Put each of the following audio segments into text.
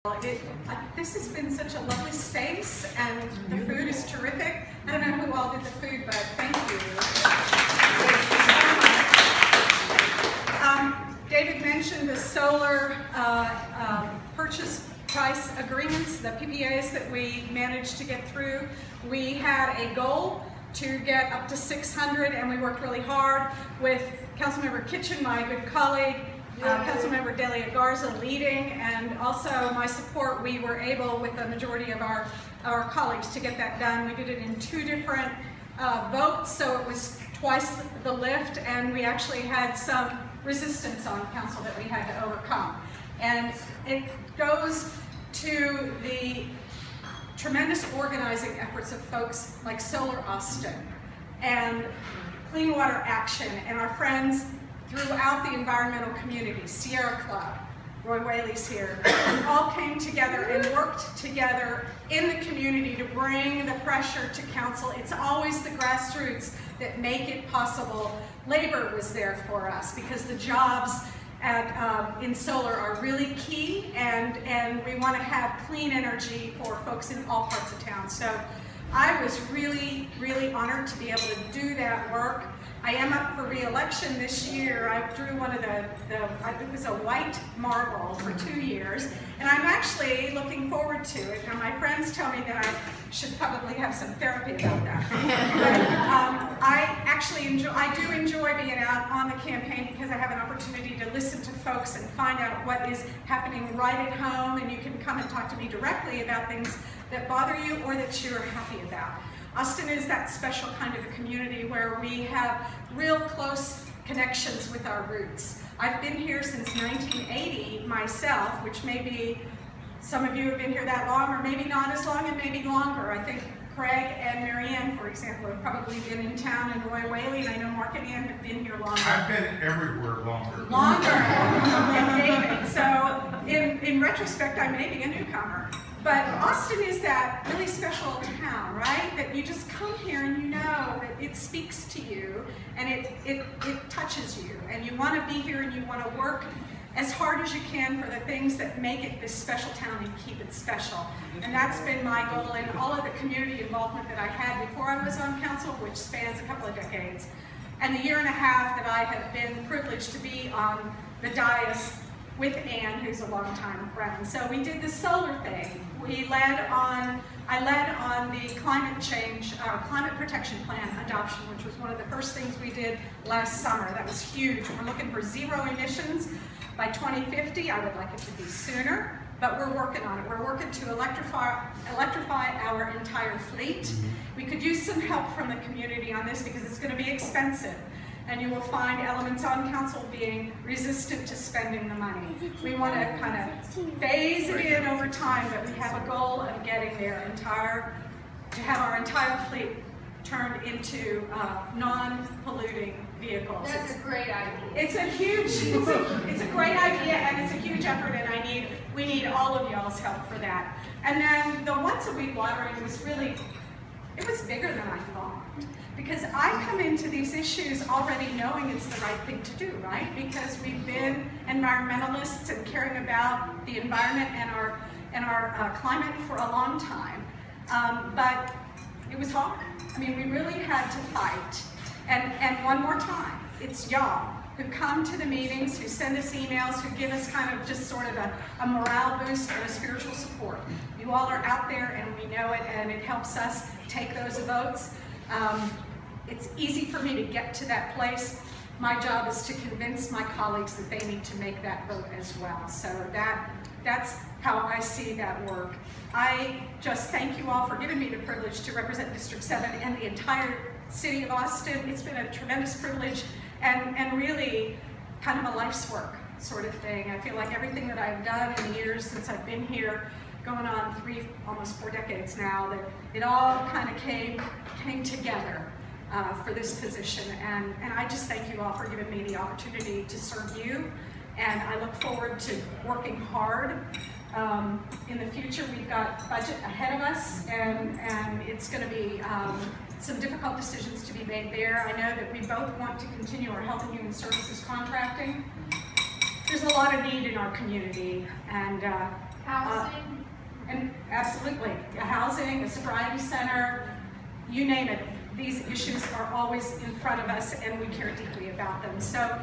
This has been such a lovely space, and the food is terrific. I don't know who all did the food, but thank you. David mentioned the solar purchase price agreements, the PPAs that we managed to get through. We had a goal to get up to 600, and we worked really hard with Councilmember Kitchen, my good colleague, Councilmember Delia Garza leading, and also my support. We were able, with the majority of our colleagues, to get that done. We did it in 2 different votes, so it was twice the lift, and we actually had some resistance on council that we had to overcome. And it goes to the tremendous organizing efforts of folks like Solar Austin and Clean Water Action and our friends throughout the environmental community, Sierra Club, Roy Whaley's here, all came together and worked together in the community to bring the pressure to council. It's always the grassroots that make it possible. Labor was there for us because the jobs in solar are really key, and we want to have clean energy for folks in all parts of town. So I was really, really honored to be able to do that work. I am up for re-election this year. I drew one of it was a white marble for 2 years, and I'm actually looking forward to it. Now, my friends tell me that I should probably have some therapy about that. But I do enjoy being out on the campaign because I have an opportunity to listen to folks and find out what is happening right at home, and you can come and talk to me directly about things that bother you or that you're happy about. Austin is that special kind of a community where we have real close connections with our roots. I've been here since 1980 myself, which maybe some of you have been here that long, or maybe not as long, and maybe longer. I think Craig and Marianne, for example, have probably been in town, and Roy Whaley, and I know Mark and Ann have been here longer. I've been everywhere longer. Than David. So in retrospect, I may be a newcomer. But Austin is that really special town, right? That you just come here and you know that it speaks to you and it touches you, and you want to be here and you want to work as hard as you can for the things that make it this special town and keep it special. And that's been my goal in all of the community involvement that I had before I was on council, which spans a couple of decades, and the 1.5 years that I have been privileged to be on the dais with Ann, who's a longtime friend. So we did the solar thing. I led on the climate change, climate protection plan adoption, which was one of the first things we did last summer. That was huge. We're looking for 0 emissions by 2050. I would like it to be sooner, but we're working on it. We're working to electrify our entire fleet. We could use some help from the community on this because it's going to be expensive. And you will find elements on council being resistant to spending the money. We want to kind of phase it in over time, but we have a goal of getting there to have our entire fleet turned into non-polluting vehicles. That's a great idea. It's a great idea, and it's a huge effort, and we need all of y'all's help for that. And then the once-a-week watering was really, it was bigger than I thought. Because I come into these issues already knowing it's the right thing to do, right? Because we've been environmentalists and caring about the environment and our climate for a long time. But it was hard. I mean, we really had to fight. And one more time, it's y'all who come to the meetings, who send us emails, who give us kind of just sort of a morale boost or a spiritual support. You all are out there, and we know it, and it helps us take those votes. It's easy for me to get to that place. My job is to convince my colleagues that they need to make that vote as well. So that's how I see that work. I just thank you all for giving me the privilege to represent District 7 and the entire city of Austin. It's been a tremendous privilege and really kind of a life's work sort of thing. I feel like everything that I've done in the years since I've been here, going on almost 4 decades now, that it all kind of came together for this position, and I just thank you all for giving me the opportunity to serve you, and I look forward to working hard. In the future, we've got budget ahead of us, and it's going to be some difficult decisions to be made there. I know that we both want to continue our health and human services contracting. There's a lot of need in our community, and housing. absolutely. A housing, a sobriety center, you name it. These issues are always in front of us and we care deeply about them. So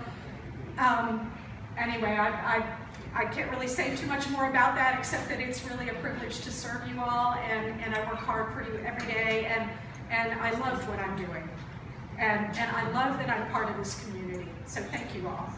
anyway, I can't really say too much more about that except that it's really a privilege to serve you all, and I work hard for you every day, and I love what I'm doing. And I love that I'm part of this community. So thank you all.